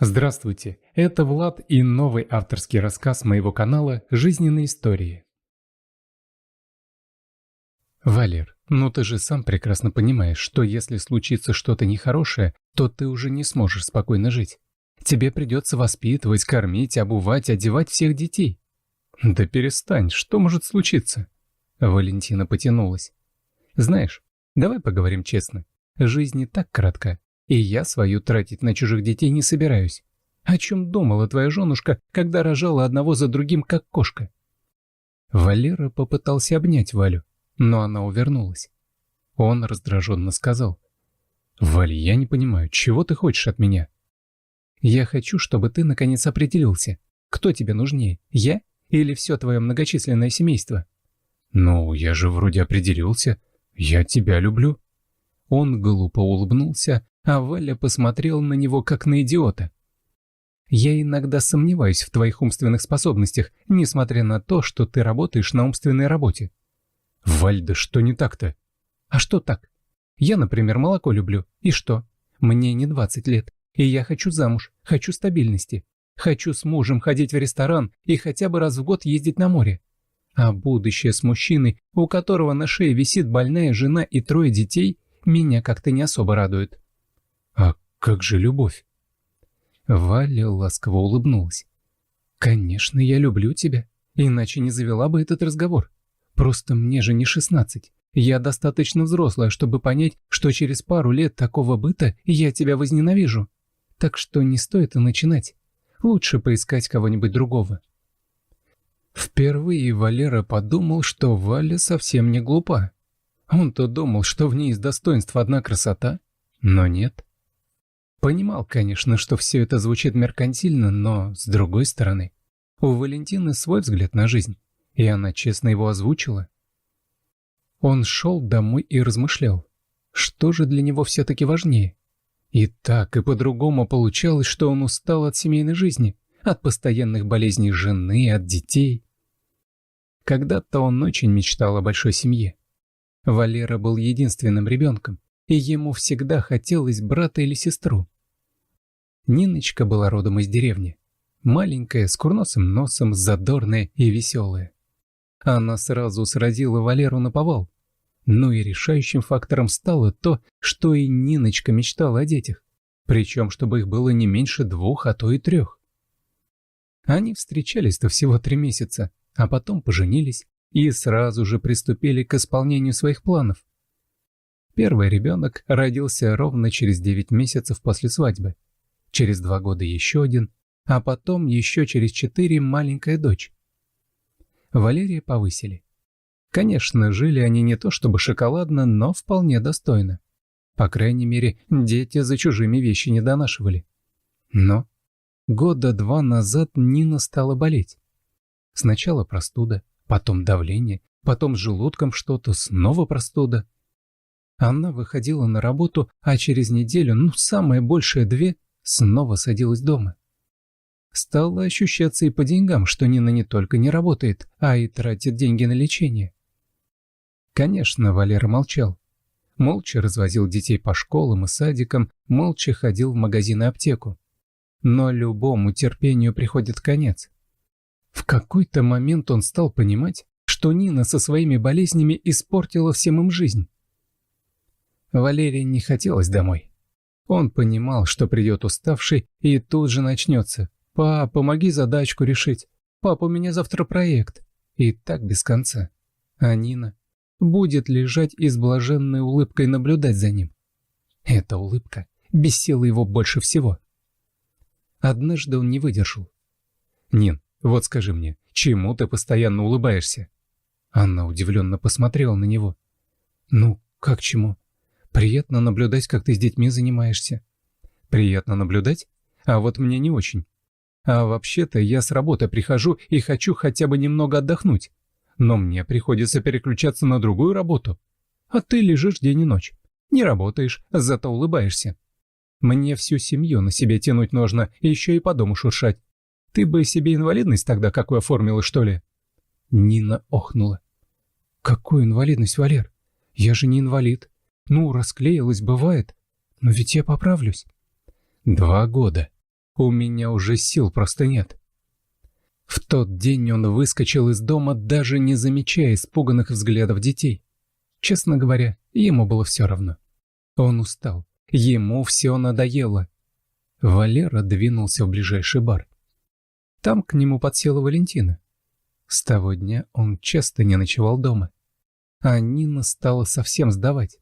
Здравствуйте, это Влад и новый авторский рассказ моего канала «Жизненные истории». Валер, ну ты же сам прекрасно понимаешь, что если случится что-то нехорошее, то ты уже не сможешь спокойно жить. Тебе придется воспитывать, кормить, обувать, одевать всех детей. Да перестань, что может случиться? Валентина потянулась. Знаешь, давай поговорим честно. Жизнь не так коротка, и я свою тратить на чужих детей не собираюсь. О чем думала твоя женушка, когда рожала одного за другим, как кошка? Валера попытался обнять Валю, но она увернулась. Он раздраженно сказал: «Валя, я не понимаю, чего ты хочешь от меня?» «Я хочу, чтобы ты наконец определился, кто тебе нужнее, я или все твое многочисленное семейство?» «Ну, я же вроде определился. Я тебя люблю». Он глупо улыбнулся, а Валя посмотрел на него как на идиота. «Я иногда сомневаюсь в твоих умственных способностях, несмотря на то, что ты работаешь на умственной работе». «Валь, да что не так-то?» «А что так? Я, например, молоко люблю. И что? Мне не 20 лет, и я хочу замуж, хочу стабильности. Хочу с мужем ходить в ресторан и хотя бы раз в год ездить на море. А будущее с мужчиной, у которого на шее висит больная жена и 3 детей, меня как-то не особо радует». «А как же любовь?» Валя ласково улыбнулась. «Конечно, я люблю тебя, иначе не завела бы этот разговор. Просто мне же не 16. Я достаточно взрослая, чтобы понять, что через пару лет такого быта я тебя возненавижу. Так что не стоит и начинать. Лучше поискать кого-нибудь другого». Впервые Валера подумал, что Валя совсем не глупа. Он-то думал, что в ней из достоинств одна красота, но нет. Понимал, конечно, что все это звучит меркантильно, но, с другой стороны, у Валентины свой взгляд на жизнь, и она честно его озвучила. Он шел домой и размышлял, что же для него все-таки важнее. И так, и по-другому получалось, что он устал от семейной жизни, от постоянных болезней жены, от детей. Когда-то он очень мечтал о большой семье. Валера был единственным ребенком, и ему всегда хотелось брата или сестру. Ниночка была родом из деревни. Маленькая, с курносым носом, задорная и веселая. Она сразу сразила Валеру наповал. Ну и решающим фактором стало то, что и Ниночка мечтала о детях. Причем, чтобы их было не меньше 2, а то и 3. Они встречались-то всего 3 месяца, а потом поженились и сразу же приступили к исполнению своих планов. Первый ребенок родился ровно через 9 месяцев после свадьбы. Через 2 года еще один, а потом еще через 4 маленькая дочь. Валерия повысили. Конечно, жили они не то чтобы шоколадно, но вполне достойно. По крайней мере, дети за чужими вещи не донашивали. Но 2 года назад Нина стала болеть. Сначала простуда, потом давление, потом с желудком что-то, снова простуда. Она выходила на работу, а через неделю, самое большее 2, снова садилась дома. Стало ощущаться и по деньгам, что Нина не только не работает, а и тратит деньги на лечение. Конечно, Валера молчал. Молча развозил детей по школам и садикам, молча ходил в магазин и аптеку. Но любому терпению приходит конец. В какой-то момент он стал понимать, что Нина со своими болезнями испортила всем им жизнь. Валерии не хотелось домой. Он понимал, что придет уставший, и тут же начнется: «Пап, помоги задачку решить. Пап, у меня завтра проект». И так без конца. А Нина будет лежать и с блаженной улыбкой наблюдать за ним. Эта улыбка бесила его больше всего. Однажды он не выдержал. «Нин, вот скажи мне, чему ты постоянно улыбаешься?» Она удивленно посмотрела на него. «Ну, как чему? Приятно наблюдать, как ты с детьми занимаешься». «Приятно наблюдать? А вот мне не очень. А вообще-то я с работы прихожу и хочу хотя бы немного отдохнуть. Но мне приходится переключаться на другую работу. А ты лежишь день и ночь. Не работаешь, зато улыбаешься. Мне всю семью на себе тянуть нужно, и еще и по дому шуршать. Ты бы себе инвалидность тогда какую оформила, что ли?» Нина охнула. «Какую инвалидность, Валер? Я же не инвалид. Расклеилась, бывает. Но ведь я поправлюсь». 2 года. У меня уже сил просто нет. В тот день он выскочил из дома, даже не замечая испуганных взглядов детей. Честно говоря, ему было все равно. Он устал, ему все надоело. Валера двинулся в ближайший бар. Там к нему подсела Валентина. С того дня он часто не ночевал дома. А Нина стала совсем сдавать.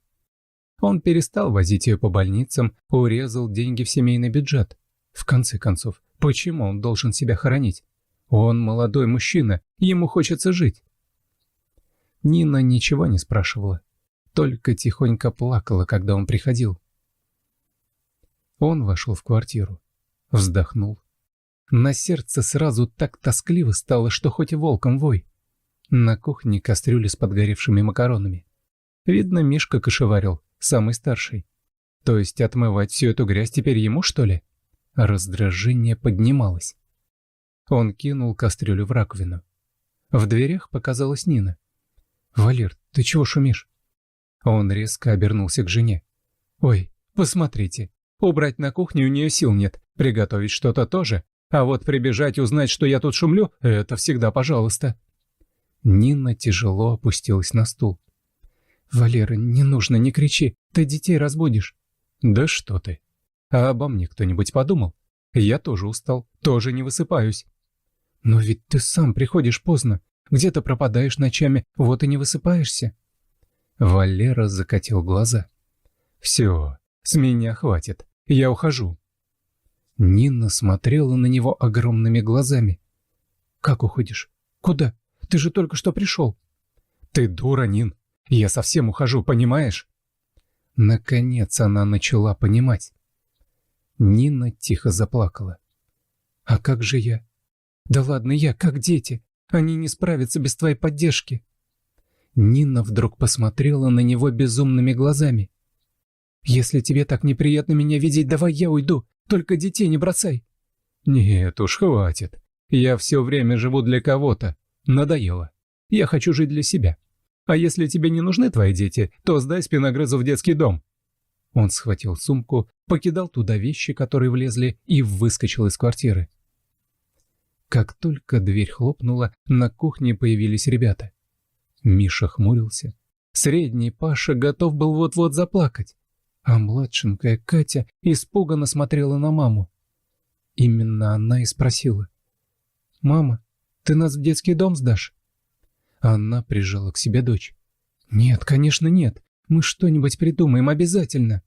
Он перестал возить ее по больницам, урезал деньги в семейный бюджет. В конце концов, почему он должен себя хоронить? Он молодой мужчина, ему хочется жить. Нина ничего не спрашивала, только тихонько плакала, когда он приходил. Он вошел в квартиру, вздохнул. На сердце сразу так тоскливо стало, что хоть и волком вой. На кухне кастрюля с подгоревшими макаронами. Видно, Мишка кошеварил, самый старший. То есть отмывать всю эту грязь теперь ему, что ли? Раздражение поднималось. Он кинул кастрюлю в раковину. В дверях показалась Нина. «Валер, ты чего шумишь?» Он резко обернулся к жене. «Ой, посмотрите, убрать на кухне у нее сил нет, приготовить что-то тоже, а вот прибежать и узнать, что я тут шумлю, это всегда пожалуйста». Нина тяжело опустилась на стул. «Валера, не нужно, не кричи, ты детей разбудишь». «Да что ты? А обо мне кто-нибудь подумал? Я тоже устал, тоже не высыпаюсь». «Но ведь ты сам приходишь поздно, где-то пропадаешь ночами, вот и не высыпаешься». Валера закатил глаза. «Все, с меня хватит, я ухожу». Нина смотрела на него огромными глазами. «Как уходишь? Куда? Ты же только что пришел». «Ты дура, Нин, я совсем ухожу, понимаешь?» Наконец она начала понимать. Нина тихо заплакала. «А как же я? Да ладно, я как дети. Они не справятся без твоей поддержки». Нина вдруг посмотрела на него безумными глазами. «Если тебе так неприятно меня видеть, давай я уйду. Только детей не бросай». «Нет уж, хватит. Я все время живу для кого-то. Надоело. Я хочу жить для себя. А если тебе не нужны твои дети, то сдай спиногрызу в детский дом». Он схватил сумку, покидал туда вещи, которые влезли, и выскочил из квартиры. Как только дверь хлопнула, на кухне появились ребята. Миша хмурился. Средний Паша готов был вот-вот заплакать. А младшенькая Катя испуганно смотрела на маму. Именно она и спросила: «Мама, ты нас в детский дом сдашь?» Она прижала к себе дочь. «Нет, конечно, нет. Мы что-нибудь придумаем обязательно».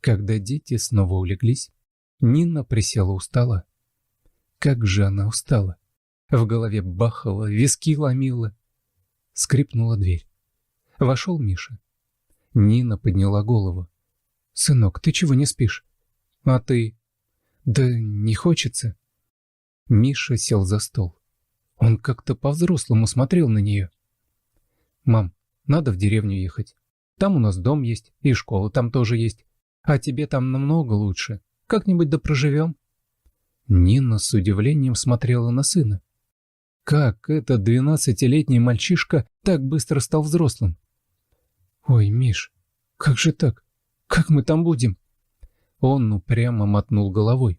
Когда дети снова улеглись, Нина присела у стола. Как же она устала. В голове бахало, виски ломило. Скрипнула дверь. Вошел Миша. Нина подняла голову. «Сынок, ты чего не спишь?» «А ты?» «Да не хочется». Миша сел за стол. Он как-то по-взрослому смотрел на нее. «Мам, надо в деревню ехать. Там у нас дом есть, и школа там тоже есть. А тебе там намного лучше. Как-нибудь да проживем». Нина с удивлением смотрела на сына. Как этот 12-летний мальчишка так быстро стал взрослым? «Ой, Миш, как же так? Как мы там будем?» Он упрямо мотнул головой.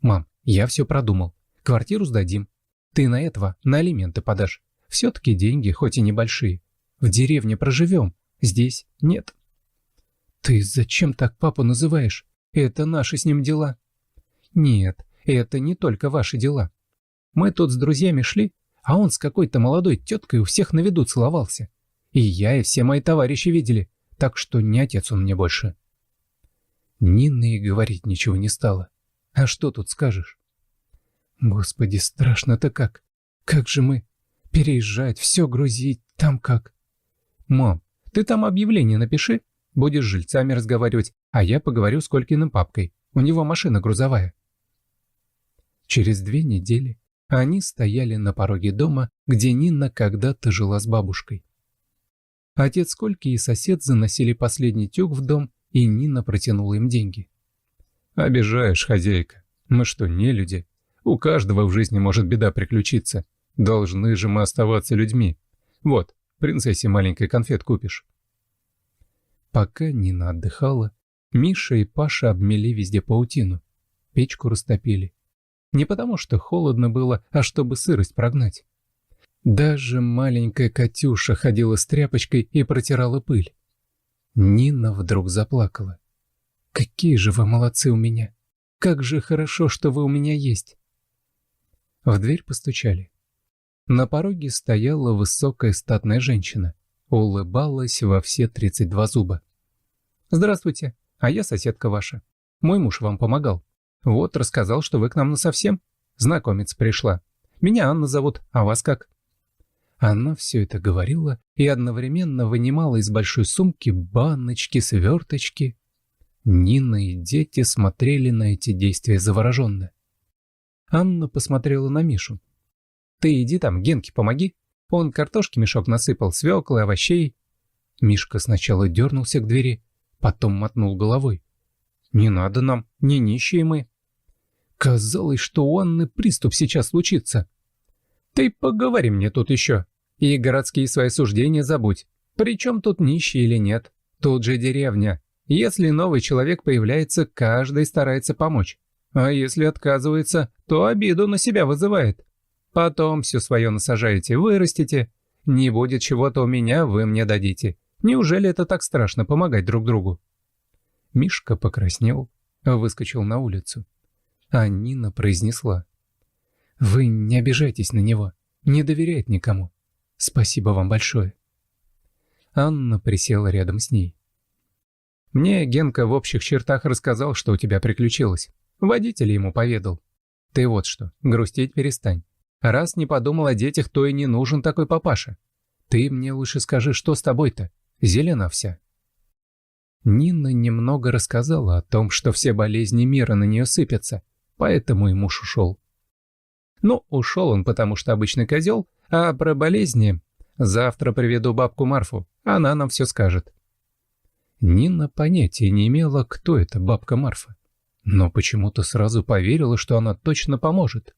«Мам, я все продумал. Квартиру сдадим. Ты на этого на алименты подашь. Все-таки деньги, хоть и небольшие. В деревне проживем, здесь нет». «Ты зачем так папу называешь? Это наши с ним дела». «Нет, это не только ваши дела. Мы тут с друзьями шли, а он с какой-то молодой теткой у всех на виду целовался. И я, и все мои товарищи видели, так что не отец он мне больше». Нина и говорить ничего не стала. А что тут скажешь? Господи, страшно-то как. Как же мы? Переезжать, все грузить, там как? Мам, ты там объявление напиши, будешь с жильцами разговаривать, а я поговорю с Колькиным папкой. У него машина грузовая. Через 2 недели они стояли на пороге дома, где Нина когда-то жила с бабушкой. Отец Кольки и сосед заносили последний тюк в дом, и Нина протянула им деньги. «Обижаешь, хозяйка. Мы что, не люди? У каждого в жизни может беда приключиться. Должны же мы оставаться людьми. Вот, принцессе маленькой конфет купишь». Пока Нина отдыхала, Миша и Паша обмели везде паутину. печку растопили. Не потому что холодно было, а чтобы сырость прогнать. Даже маленькая Катюша ходила с тряпочкой и протирала пыль. Нина вдруг заплакала. «Какие же вы молодцы у меня! Как же хорошо, что вы у меня есть!» В дверь постучали. На пороге стояла высокая статная женщина. Улыбалась во все 32 зуба. «Здравствуйте, а я соседка ваша. Мой муж вам помогал. Вот рассказал, что вы к нам насовсем. Знакомиться пришла. Меня Анна зовут, а вас как?» Она все это говорила и одновременно вынимала из большой сумки баночки, сверточки. Нина и дети смотрели на эти действия завороженно. Анна посмотрела на Мишу. «Ты иди там, Генке помоги. Он картошки мешок насыпал, свеклы, овощей». Мишка сначала дернулся к двери, потом мотнул головой. «Не надо нам, не нищие мы». Казалось, что у Анны приступ сейчас случится. «Ты поговори мне тут еще. И городские свои суждения забудь. Причем тут нищий или нет? Тут же деревня. Если новый человек появляется, каждый старается помочь. А если отказывается, то обиду на себя вызывает. Потом все свое насажаете, вырастите. Не будет чего-то у меня, вы мне дадите. Неужели это так страшно помогать друг другу?» Мишка покраснел, выскочил на улицу. А Нина произнесла: «Вы не обижайтесь на него, не доверяет никому. Спасибо вам большое». Анна присела рядом с ней. «Мне Генка в общих чертах рассказал, что у тебя приключилось. Водитель ему поведал. Ты вот что, грустить перестань. Раз не подумал о детях, то и не нужен такой папаша. Ты мне лучше скажи, что с тобой-то? Зелена вся». Нина немного рассказала о том, что все болезни мира на нее сыпятся, поэтому и муж ушел. Ну, ушел он, потому что обычный козел, а про болезни завтра приведу бабку Марфу, она нам все скажет. Нина понятия не имела, кто эта бабка Марфа, но почему-то сразу поверила, что она точно поможет.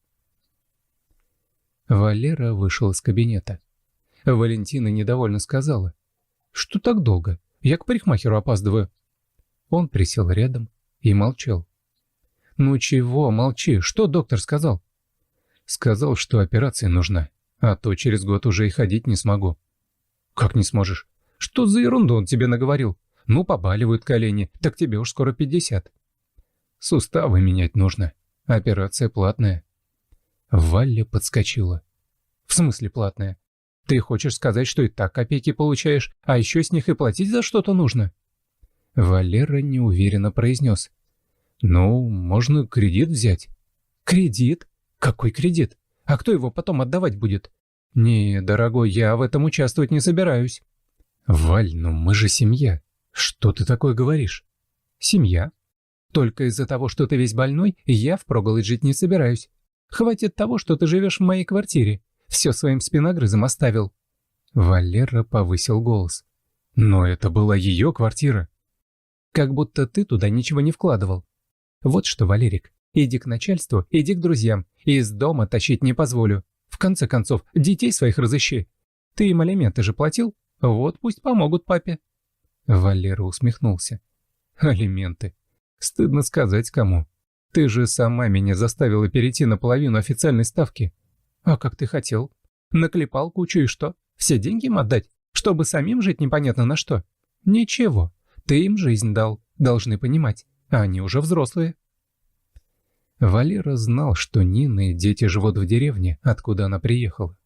Валера вышел из кабинета. Валентина недовольно сказала: «Что так долго? Я к парикмахеру опаздываю». Он присел рядом и молчал. «Ну чего, молчи, что доктор сказал?» «Сказал, что операция нужна, а то через год уже и ходить не смогу». «Как не сможешь? Что за ерунду он тебе наговорил? Ну, побаливают колени, так тебе уж скоро 50. Суставы менять нужно, операция платная». Валя подскочила. «В смысле платная? Ты хочешь сказать, что и так копейки получаешь, а еще с них и платить за что-то нужно?» Валера неуверенно произнес: «Ну, можно кредит взять». «Кредит? Какой кредит? А кто его потом отдавать будет?» «Не, дорогой, я в этом участвовать не собираюсь». «Валь, ну мы же семья. Что ты такое говоришь?» «Семья? Только из-за того, что ты весь больной, я впроголодь жить не собираюсь. Хватит того, что ты живешь в моей квартире. Все своим спиногрызом оставил». Валера повысил голос. «Но это была ее квартира». «Как будто ты туда ничего не вкладывал. Вот что, Валерик, иди к начальству, иди к друзьям. Из дома тащить не позволю. В конце концов, детей своих разыщи. Ты им алименты же платил? Вот пусть помогут папе». Валера усмехнулся. «Алименты? Стыдно сказать кому. Ты же сама меня заставила перейти на половину официальной ставки». «А как ты хотел? Наклепал кучу и что? Все деньги им отдать? Чтобы самим жить непонятно на что? Ничего, ты им жизнь дал, должны понимать. А они уже взрослые». Валера знал, что Нина и дети живут в деревне, откуда она приехала.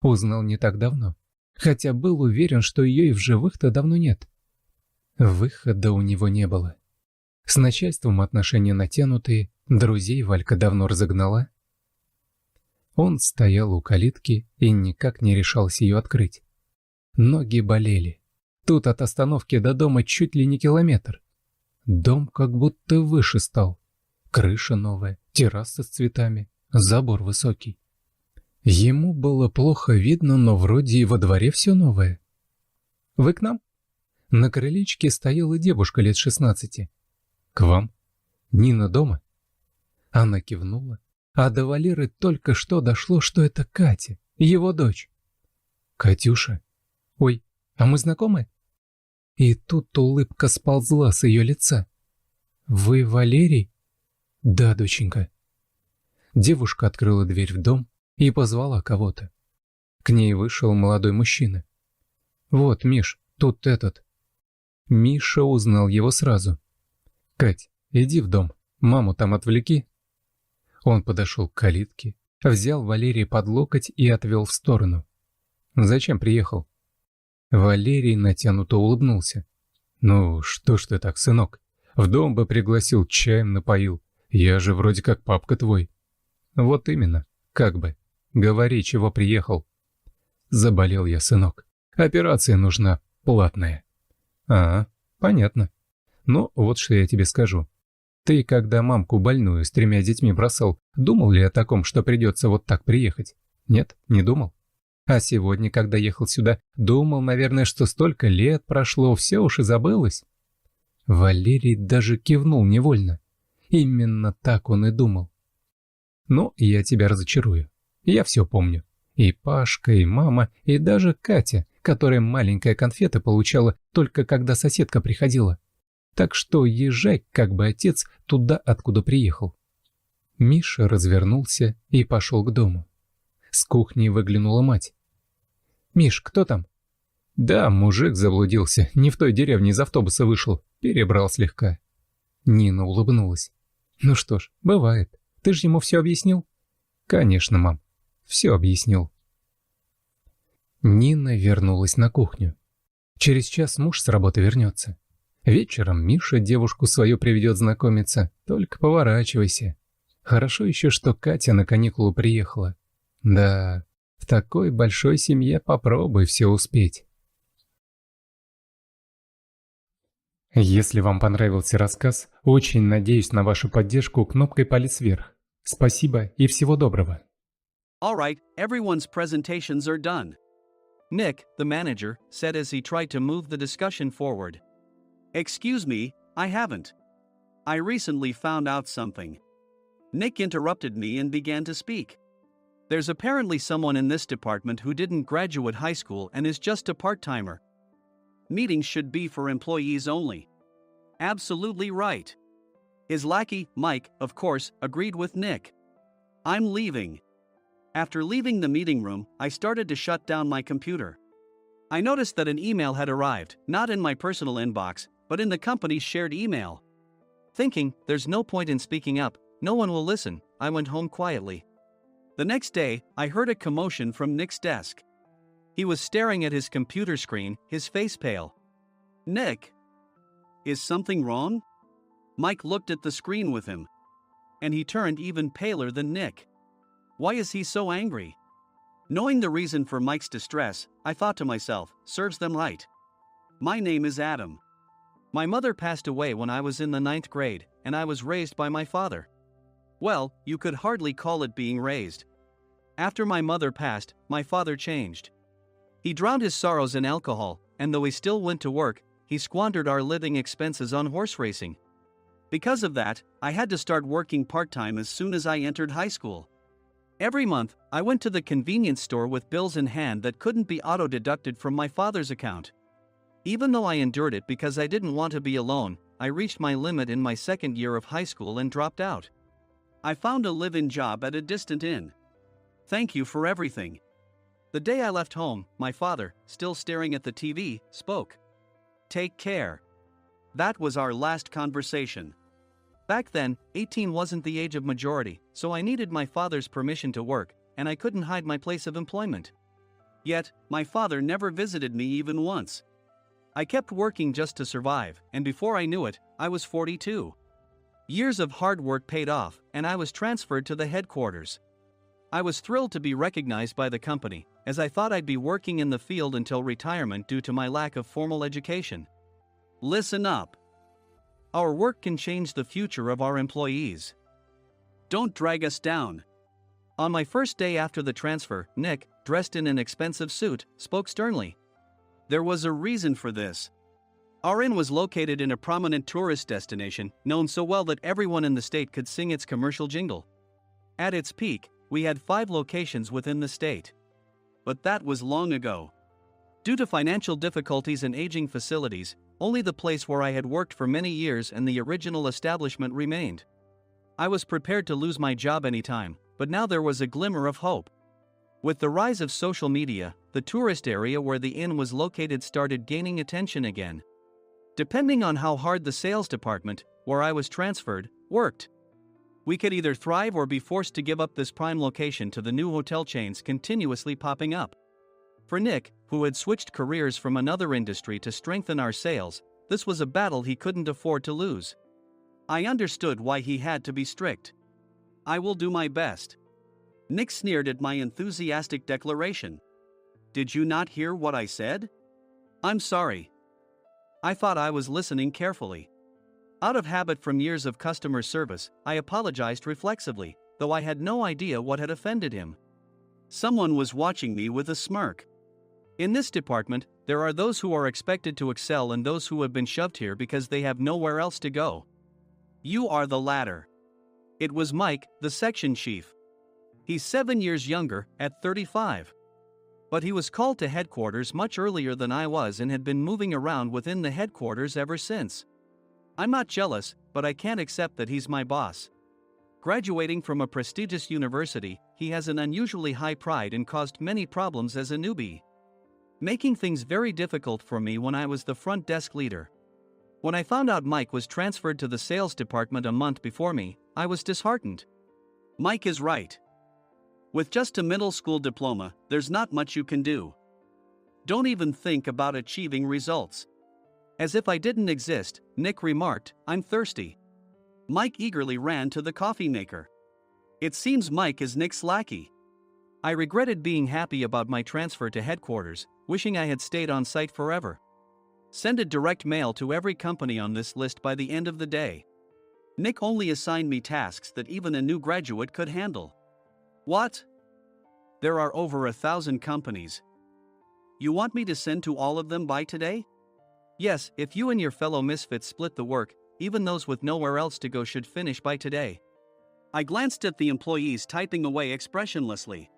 Узнал не так давно, хотя был уверен, что ее и в живых-то давно нет. Выхода у него не было. С начальством отношения натянутые, друзей Валька давно разогнала. Он стоял у калитки и никак не решался ее открыть. Ноги болели. Тут от остановки до дома чуть ли не километр. Дом как будто выше стал. Крыша новая, терраса с цветами, забор высокий. Ему было плохо видно, но вроде и во дворе все новое. «Вы к нам?» На крылечке стояла девушка лет 16. «К вам? Нина дома?» Она кивнула, а до Валеры только что дошло, что это Катя, его дочь. «Катюша? Ой, а мы знакомы?» И тут улыбка сползла с ее лица. «Вы Валерий?» «Да, доченька». Девушка открыла дверь в дом и позвала кого-то. К ней вышел молодой мужчина. «Вот, Миш, тут этот». Миша узнал его сразу. «Кать, иди в дом, маму там отвлеки». Он подошел к калитке, взял Валерия под локоть и отвел в сторону. «Зачем приехал?» Валерий натянуто улыбнулся. «Ну, что ж ты так, сынок? В дом бы пригласил, чаем напоил. Я же вроде как папка твой». «Вот именно, как бы. Говори, чего приехал». «Заболел я, сынок. Операция нужна, платная». «А, понятно. Ну, вот что я тебе скажу. Ты, когда мамку больную с 3 детьми бросал, думал ли о таком, что придется вот так приехать? Нет, не думал? А сегодня, когда ехал сюда, думал, наверное, что столько лет прошло, все уж и забылось». Валерий даже кивнул невольно. Именно так он и думал. «Ну, я тебя разочарую. Я все помню. И Пашка, и мама, и даже Катя, которая маленькая конфета получала только когда соседка приходила. Так что езжай, как бы отец, туда, откуда приехал». Миша развернулся и пошел к дому. С кухни выглянула мать. «Миш, кто там?» «Да, мужик заблудился, не в той деревне из автобуса вышел, перебрал слегка». Нина улыбнулась. «Ну что ж, бывает. Ты же ему все объяснил?» «Конечно, мам, все объяснил». Нина вернулась на кухню. Через час муж с работы вернется. Вечером Миша девушку свою приведет знакомиться, только поворачивайся. Хорошо еще, что Катя на каникулы приехала. Да, в такой большой семье попробуй все успеть. Если вам понравился рассказ, очень надеюсь на вашу поддержку кнопкой палец вверх. Спасибо и всего доброго. All right, everyone's presentations are done. Nick, the manager, said as he tried to move the discussion forward. Excuse me, I haven't. I recently found out something. Nick interrupted me and began to speak. There's apparently someone in this department who didn't graduate high school and is just a part-timer. Meetings should be for employees only. Absolutely right. His lackey, Mike, of course, agreed with Nick. I'm leaving. After leaving the meeting room, I started to shut down my computer. I noticed that an email had arrived, not in my personal inbox, but in the company's shared email. Thinking, there's no point in speaking up, no one will listen, I went home quietly. The next day, I heard a commotion from Nick's desk. He was staring at his computer screen, his face pale. Nick? Is something wrong? Mike looked at the screen with him. And he turned even paler than Nick. Why is he so angry? Knowing the reason for Mike's distress, I thought to myself, serves them right. My name is Adam. My mother passed away when I was in the 9th grade, and I was raised by my father. Well, you could hardly call it being raised. After my mother passed, my father changed. He drowned his sorrows in alcohol, and though he still went to work, he squandered our living expenses on horse racing. Because of that, I had to start working part-time as soon as I entered high school. Every month, I went to the convenience store with bills in hand that couldn't be auto-deducted from my father's account. Even though I endured it because I didn't want to be alone, I reached my limit in my 2nd year of high school and dropped out. I found a live-in job at a distant inn. Thank you for everything. The day I left home, my father, still staring at the TV, spoke. Take care. That was our last conversation. Back then, 18 wasn't the age of majority, so I needed my father's permission to work, and I couldn't hide my place of employment. Yet, my father never visited me even once. I kept working just to survive, and before I knew it, I was 42. Years of hard work paid off, and I was transferred to the headquarters. I was thrilled to be recognized by the company, as I thought I'd be working in the field until retirement due to my lack of formal education. Listen up. Our work can change the future of our employees. Don't drag us down. On my first day after the transfer, Nick, dressed in an expensive suit, spoke sternly. There was a reason for this. Our inn was located in a prominent tourist destination, known so well that everyone in the state could sing its commercial jingle. At its peak, we had 5 locations within the state. But that was long ago. Due to financial difficulties and aging facilities, only the place where I had worked for many years and the original establishment remained. I was prepared to lose my job anytime, but now there was a glimmer of hope. With the rise of social media, the tourist area where the inn was located started gaining attention again. Depending on how hard the sales department, where I was transferred, worked, we could either thrive or be forced to give up this prime location to the new hotel chains continuously popping up. For Nick, who had switched careers from another industry to strengthen our sales, this was a battle he couldn't afford to lose. I understood why he had to be strict. "I will do my best." Nick sneered at my enthusiastic declaration. "Did you not hear what I said?" "I'm sorry." I thought I was listening carefully. Out of habit from years of customer service, I apologized reflexively, though I had no idea what had offended him. Someone was watching me with a smirk. In this department, there are those who are expected to excel and those who have been shoved here because they have nowhere else to go. You are the latter. It was Mike, the section chief. He's 7 years younger, at 35. But he was called to headquarters much earlier than I was and had been moving around within the headquarters ever since. I'm not jealous, but I can't accept that he's my boss. Graduating from a prestigious university, he has an unusually high pride and caused many problems as a newbie, making things very difficult for me when I was the front desk leader. When I found out Mike was transferred to the sales department a month before me, I was disheartened. Mike is right. With just a middle school diploma, there's not much you can do. Don't even think about achieving results. As if I didn't exist, Nick remarked, "I'm thirsty." Mike eagerly ran to the coffee maker. It seems Mike is Nick's lackey. I regretted being happy about my transfer to headquarters, wishing I had stayed on site forever. Send a direct mail to every company on this list by the end of the day. Nick only assigned me tasks that even a new graduate could handle. What? There are over 1,000 companies. You want me to send to all of them by today? Yes, if you and your fellow misfits split the work, even those with nowhere else to go should finish by today. I glanced at the employees typing away expressionlessly.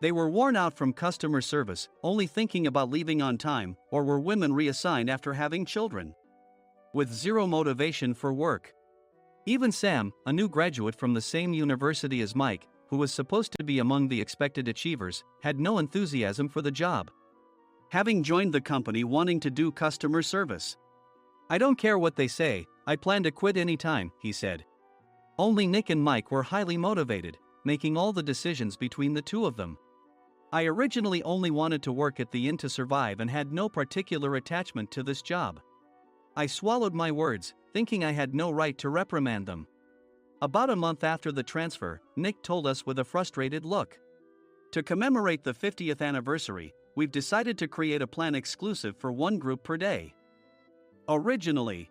They were worn out from customer service, only thinking about leaving on time, or were women reassigned after having children, with zero motivation for work. Even Sam, a new graduate from the same university as Mike, who was supposed to be among the expected achievers, had no enthusiasm for the job, having joined the company wanting to do customer service. "I don't care what they say, I plan to quit anytime," he said. Only Nick and Mike were highly motivated, making all the decisions between the two of them. I originally only wanted to work at the inn to survive and had no particular attachment to this job. I swallowed my words, thinking I had no right to reprimand them. About a month after the transfer, Nick told us with a frustrated look. "To commemorate the 50th anniversary, we've decided to create a plan exclusive for one group per day. Originally,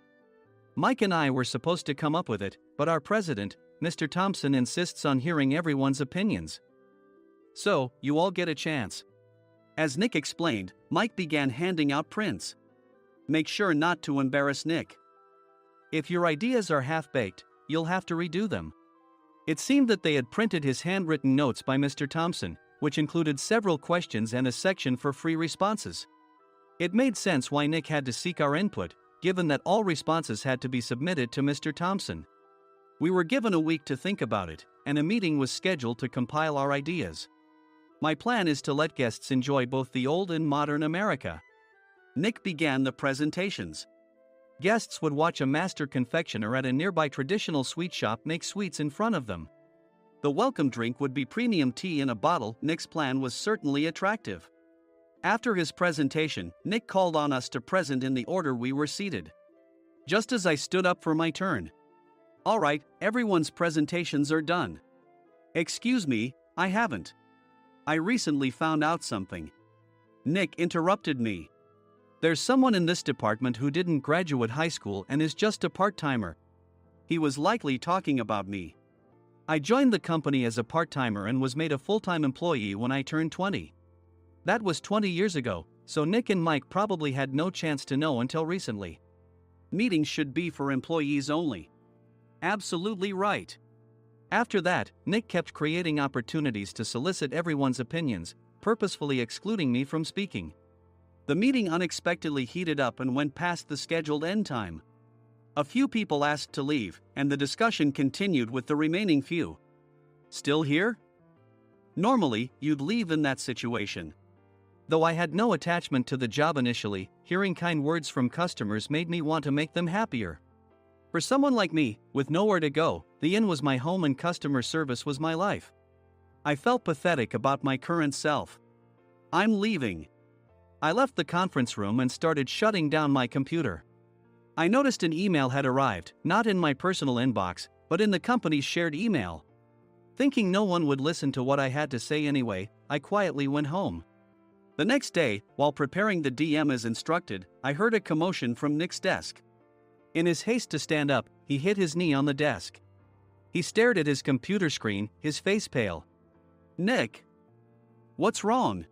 Mike and I were supposed to come up with it, but our president, Mr. Thompson, insists on hearing everyone's opinions. So, you all get a chance." As Nick explained, Mike began handing out prints. Make sure not to embarrass Nick. If your ideas are half-baked, you'll have to redo them. It seemed that they had printed his handwritten notes by Mr. Thompson, which included several questions and a section for free responses. It made sense why Nick had to seek our input, given that all responses had to be submitted to Mr. Thompson. We were given a week to think about it, and a meeting was scheduled to compile our ideas. My plan is to let guests enjoy both the old and modern America. Nick began the presentations. Guests would watch a master confectioner at a nearby traditional sweet shop make sweets in front of them. The welcome drink would be premium tea in a bottle. Nick's plan was certainly attractive. After his presentation, Nick called on us to present in the order we were seated. Just as I stood up for my turn. "All right, everyone's presentations are done." "Excuse me, I haven't. I recently found out something." Nick interrupted me. "There's someone in this department who didn't graduate high school and is just a part-timer." He was likely talking about me. I joined the company as a part-timer and was made a full-time employee when I turned 20. That was 20 years ago, so Nick and Mike probably had no chance to know until recently. Meetings should be for employees only. Absolutely right. After that, Nick kept creating opportunities to solicit everyone's opinions, purposefully excluding me from speaking. The meeting unexpectedly heated up and went past the scheduled end time. A few people asked to leave, and the discussion continued with the remaining few. Still here? Normally, you'd leave in that situation. Though I had no attachment to the job initially, hearing kind words from customers made me want to make them happier. For someone like me, with nowhere to go, the inn was my home and customer service was my life. I felt pathetic about my current self. I'm leaving. I left the conference room and started shutting down my computer. I noticed an email had arrived, not in my personal inbox, but in the company's shared email. Thinking no one would listen to what I had to say anyway, I quietly went home. The next day, while preparing the DM as instructed, I heard a commotion from Nick's desk. In his haste to stand up, he hit his knee on the desk. He stared at his computer screen, his face pale. "Nick? What's wrong?"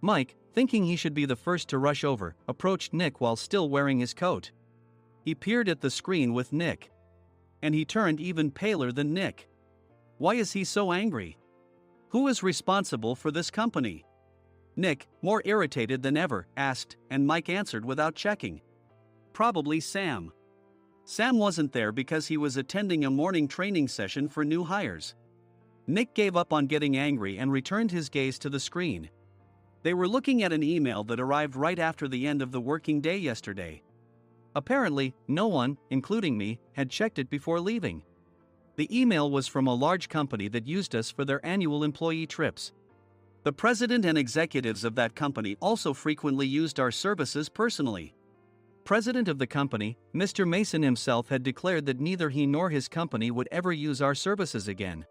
Mike, thinking he should be the first to rush over, approached Nick while still wearing his coat. He peered at the screen with Nick. And he turned even paler than Nick. Why is he so angry? Who is responsible for this company? Nick, more irritated than ever, asked, and Mike answered without checking. Probably Sam. Sam wasn't there because he was attending a morning training session for new hires. Nick gave up on getting angry and returned his gaze to the screen. They were looking at an email that arrived right after the end of the working day yesterday. Apparently, no one, including me, had checked it before leaving. The email was from a large company that used us for their annual employee trips. The president and executives of that company also frequently used our services personally. President of the company, Mr. Mason himself, had declared that neither he nor his company would ever use our services again.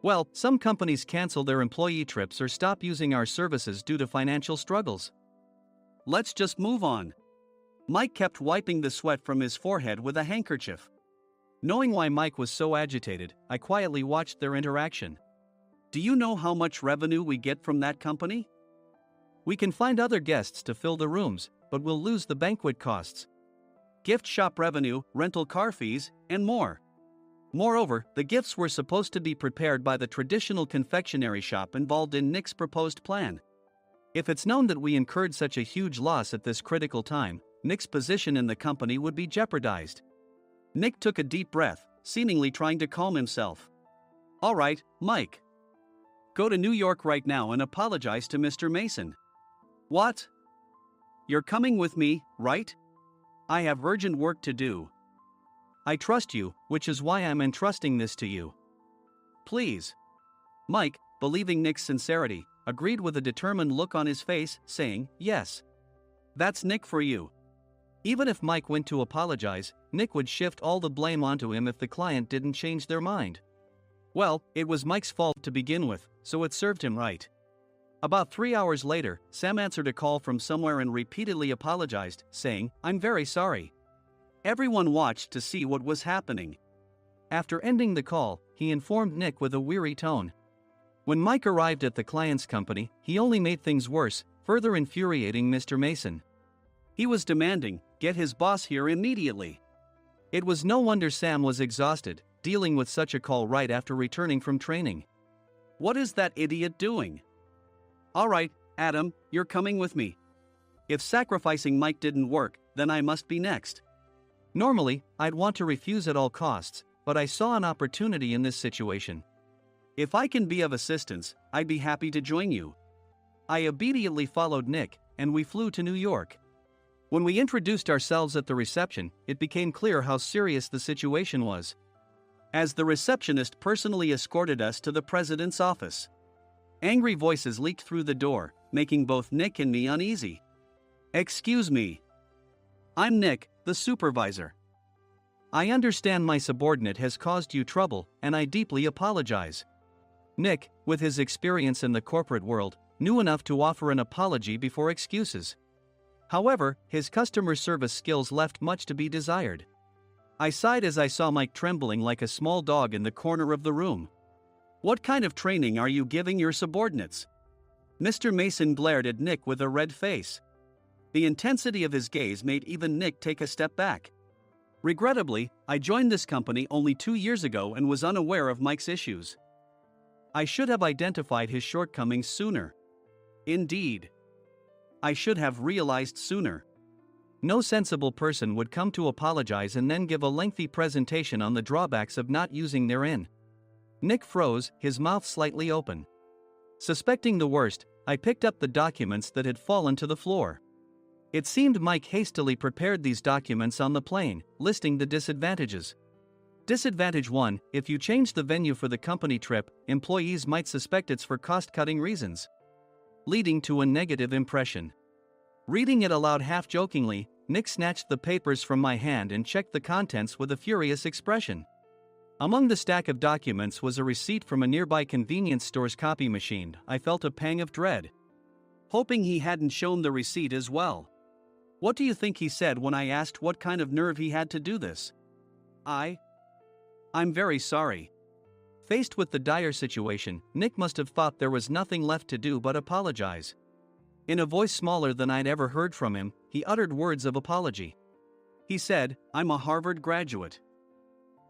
Well, some companies cancel their employee trips or stop using our services due to financial struggles. Let's just move on. Mike kept wiping the sweat from his forehead with a handkerchief. Knowing why Mike was so agitated, I quietly watched their interaction. Do you know how much revenue we get from that company? We can find other guests to fill the rooms, but we'll lose the banquet costs, gift shop revenue, rental car fees, and more. Moreover, the gifts were supposed to be prepared by the traditional confectionery shop involved in Nick's proposed plan. If it's known that we incurred such a huge loss at this critical time, Nick's position in the company would be jeopardized. Nick took a deep breath, seemingly trying to calm himself. All right, Mike. Go to New York right now and apologize to Mr. Mason. What? You're coming with me, right? I have urgent work to do. I trust you, which is why I'm entrusting this to you. Please. Mike, believing Nick's sincerity, agreed with a determined look on his face, saying, yes. That's Nick for you. Even if Mike went to apologize, Nick would shift all the blame onto him if the client didn't change their mind. Well, it was Mike's fault to begin with, so it served him right. About 3 hours later, Sam answered a call from somewhere and repeatedly apologized, saying, I'm very sorry. Everyone watched to see what was happening. After ending the call, he informed Nick with a weary tone. When Mike arrived at the client's company, he only made things worse, further infuriating Mr. Mason. He was demanding, get his boss here immediately. It was no wonder Sam was exhausted, dealing with such a call right after returning from training. What is that idiot doing? All right, Adam, you're coming with me. If sacrificing Mike didn't work, then I must be next. Normally, I'd want to refuse at all costs, but I saw an opportunity in this situation. If I can be of assistance, I'd be happy to join you. I obediently followed Nick, and we flew to New York. When we introduced ourselves at the reception, it became clear how serious the situation was, as the receptionist personally escorted us to the president's office. Angry voices leaked through the door, making both Nick and me uneasy. Excuse me. I'm Nick, the supervisor. I understand my subordinate has caused you trouble, and I deeply apologize. Nick, with his experience in the corporate world, knew enough to offer an apology before excuses. However, his customer service skills left much to be desired. I sighed as I saw Mike trembling like a small dog in the corner of the room. What kind of training are you giving your subordinates? Mr. Mason glared at Nick with a red face. The intensity of his gaze made even Nick take a step back. Regrettably, I joined this company only 2 years ago and was unaware of Mike's issues. I should have identified his shortcomings sooner. Indeed. I should have realized sooner. No sensible person would come to apologize and then give a lengthy presentation on the drawbacks of not using their in. Nick froze, his mouth slightly open. Suspecting the worst, I picked up the documents that had fallen to the floor. It seemed Mike hastily prepared these documents on the plane, listing the disadvantages. Disadvantage 1: if you change the venue for the company trip, employees might suspect it's for cost-cutting reasons, leading to a negative impression. Reading it aloud half-jokingly, Nick snatched the papers from my hand and checked the contents with a furious expression. Among the stack of documents was a receipt from a nearby convenience store's copy machine. I felt a pang of dread, hoping he hadn't shown the receipt as well. What do you think he said when I asked what kind of nerve he had to do this? I'm very sorry. Faced with the dire situation, Nick must have thought there was nothing left to do but apologize. In a voice smaller than I'd ever heard from him, he uttered words of apology. He said, "I'm a Harvard graduate.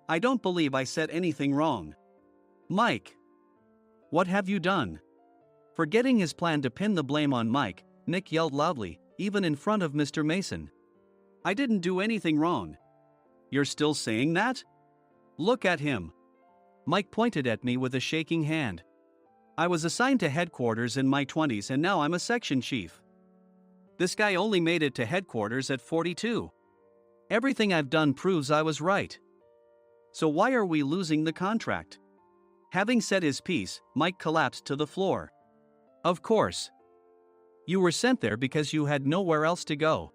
I don't believe I said anything wrong." Mike! What have you done? Forgetting his plan to pin the blame on Mike, Nick yelled loudly, even in front of Mr. Mason. "I didn't do anything wrong." "You're still saying that? Look at him." Mike pointed at me with a shaking hand. "I was assigned to headquarters in my 20s and now I'm a section chief. This guy only made it to headquarters at 42. Everything I've done proves I was right. So why are we losing the contract?" Having said his piece, Mike collapsed to the floor. "Of course. You were sent there because you had nowhere else to go."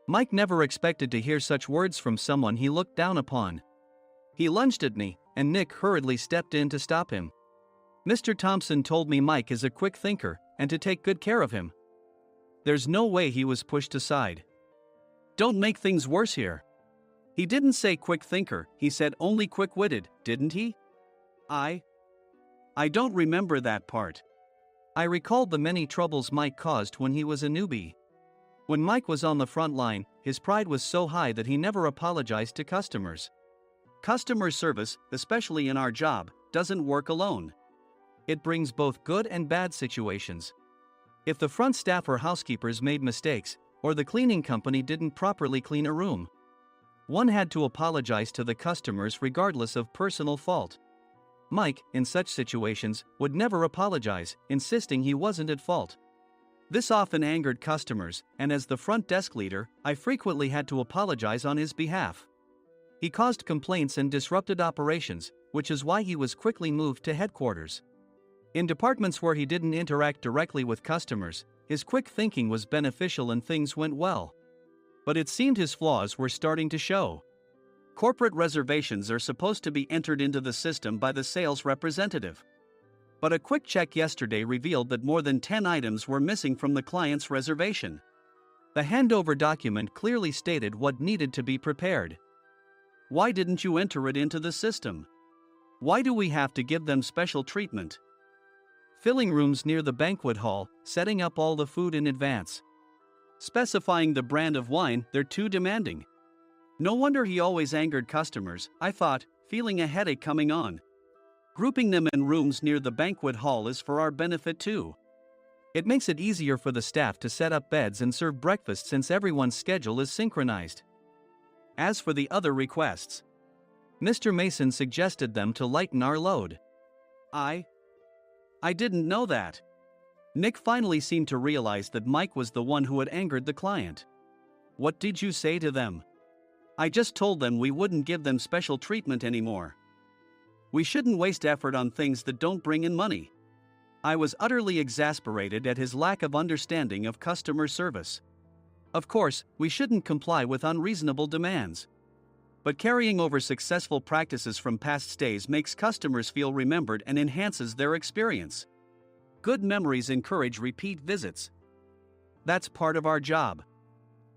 Mike never expected to hear such words from someone he looked down upon. He lunged at me, and Nick hurriedly stepped in to stop him. "Mr. Thompson told me Mike is a quick thinker, and to take good care of him." There's no way he was pushed aside. "Don't make things worse here." "He didn't say quick thinker, he said only quick-witted, didn't he?" I don't remember that part. I recalled the many troubles Mike caused when he was a newbie. When Mike was on the front line, his pride was so high that he never apologized to customers. Customer service, especially in our job, doesn't work alone. It brings both good and bad situations. If the front staff or housekeepers made mistakes, or the cleaning company didn't properly clean a room, one had to apologize to the customers regardless of personal fault. Mike, in such situations, would never apologize, insisting he wasn't at fault. This often angered customers, and as the front desk leader, I frequently had to apologize on his behalf. He caused complaints and disrupted operations, which is why he was quickly moved to headquarters. In departments where he didn't interact directly with customers, his quick thinking was beneficial and things went well. But it seemed his flaws were starting to show. Corporate reservations are supposed to be entered into the system by the sales representative. But a quick check yesterday revealed that more than 10 items were missing from the client's reservation. The handover document clearly stated what needed to be prepared. Why didn't you enter it into the system? Why do we have to give them special treatment? Filling rooms near the banquet hall, setting up all the food in advance. Specifying the brand of wine, they're too demanding. No wonder he always angered customers, I thought, feeling a headache coming on. Grouping them in rooms near the banquet hall is for our benefit too. It makes it easier for the staff to set up beds and serve breakfast since everyone's schedule is synchronized. As for the other requests, Mr. Mason suggested them to lighten our load. I didn't know that. Nick finally seemed to realize that Mike was the one who had angered the client. What did you say to them? I just told them we wouldn't give them special treatment anymore. We shouldn't waste effort on things that don't bring in money. I was utterly exasperated at his lack of understanding of customer service. Of course, we shouldn't comply with unreasonable demands. But carrying over successful practices from past stays makes customers feel remembered and enhances their experience. Good memories encourage repeat visits. That's part of our job.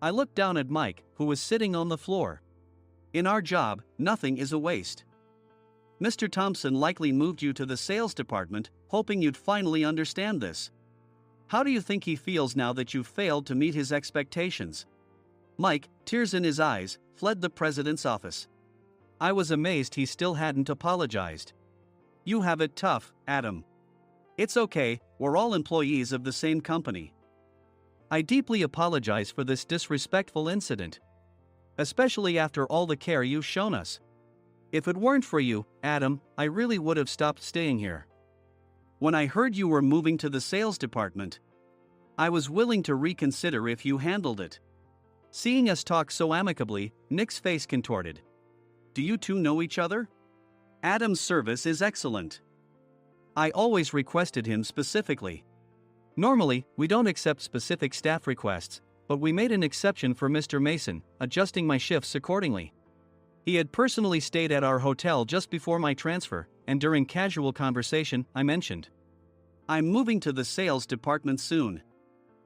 I looked down at Mike, who was sitting on the floor. In our job, nothing is a waste. Mr. Thompson likely moved you to the sales department, hoping you'd finally understand this. How do you think he feels now that you've failed to meet his expectations? Mike, tears in his eyes, fled the president's office. I was amazed he still hadn't apologized. You have it tough, Adam. It's okay, we're all employees of the same company. I deeply apologize for this disrespectful incident, especially after all the care you've shown us. If it weren't for you, Adam, I really would have stopped staying here. When I heard you were moving to the sales department, I was willing to reconsider if you handled it." Seeing us talk so amicably, Nick's face contorted. "Do you two know each other? Adam's service is excellent. I always requested him specifically. Normally, we don't accept specific staff requests, but we made an exception for Mr. Mason, adjusting my shifts accordingly. He had personally stayed at our hotel just before my transfer, and during casual conversation, I mentioned, 'I'm moving to the sales department soon.'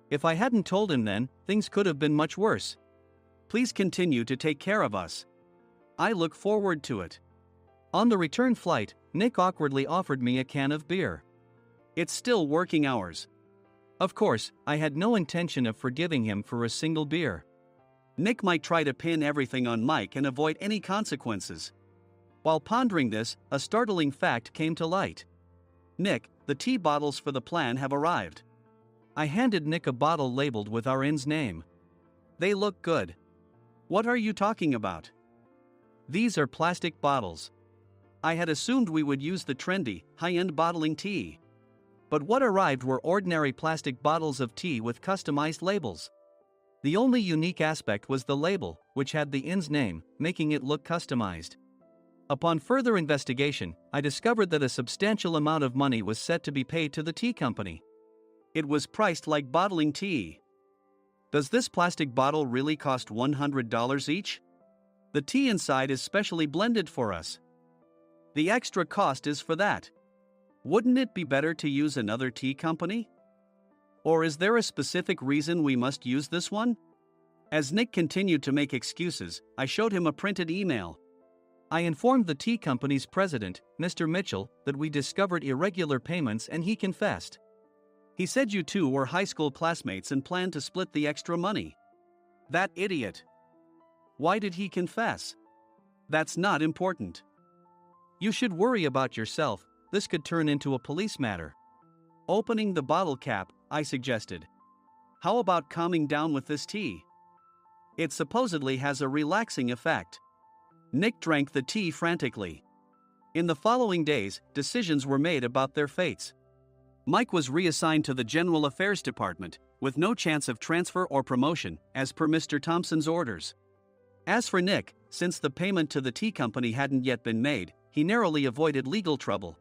If I hadn't told him then, things could have been much worse. Please continue to take care of us. I look forward to it." On the return flight, Nick awkwardly offered me a can of beer. It's still working hours. Of course, I had no intention of forgiving him for a single beer. Nick might try to pin everything on Mike and avoid any consequences. While pondering this, a startling fact came to light. "Nick, the tea bottles for the plan have arrived." I handed Nick a bottle labeled with our inn's name. "They look good." "What are you talking about?" "These are plastic bottles. I had assumed we would use the trendy, high-end bottling tea. But what arrived were ordinary plastic bottles of tea with customized labels. The only unique aspect was the label, which had the inn's name, making it look customized. Upon further investigation, I discovered that a substantial amount of money was set to be paid to the tea company. It was priced like bottling tea. Does this plastic bottle really cost $100 each? The tea inside is specially blended for us. The extra cost is for that. Wouldn't it be better to use another tea company? Or is there a specific reason we must use this one?" As Nick continued to make excuses, I showed him a printed email. I informed the tea company's president, Mr. Mitchell, that we discovered irregular payments and he confessed. He said you two were high school classmates and planned to split the extra money. That idiot. Why did he confess? That's not important. You should worry about yourself, this could turn into a police matter. Opening the bottle cap, I suggested. How about calming down with this tea? It supposedly has a relaxing effect. Nick drank the tea frantically. In the following days, decisions were made about their fates. Mike was reassigned to the General Affairs Department, with no chance of transfer or promotion, as per Mr. Thompson's orders. As for Nick, since the payment to the tea company hadn't yet been made, he narrowly avoided legal trouble.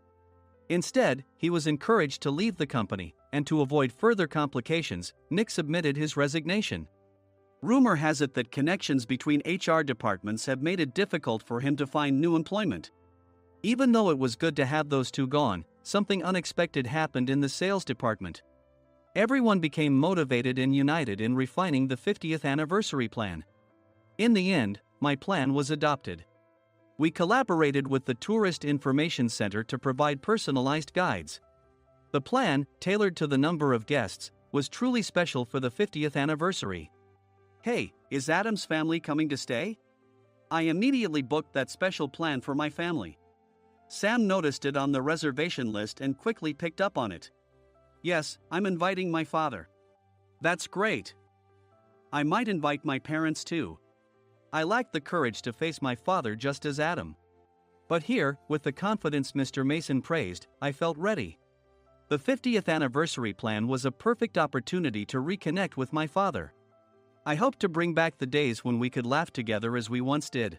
Instead, he was encouraged to leave the company, and to avoid further complications, Nick submitted his resignation. Rumor has it that connections between HR departments have made it difficult for him to find new employment. Even though it was good to have those two gone, something unexpected happened in the sales department. Everyone became motivated and united in refining the 50th anniversary plan. In the end, my plan was adopted. We collaborated with the Tourist Information Center to provide personalized guides. The plan, tailored to the number of guests, was truly special for the 50th anniversary. "Hey, is Adam's family coming to stay?" I immediately booked that special plan for my family. Sam noticed it on the reservation list and quickly picked up on it. "Yes, I'm inviting my father." "That's great. I might invite my parents too." I lacked the courage to face my father just as Adam. But here, with the confidence Mr. Mason praised, I felt ready. The 50th anniversary plan was a perfect opportunity to reconnect with my father. I hoped to bring back the days when we could laugh together as we once did.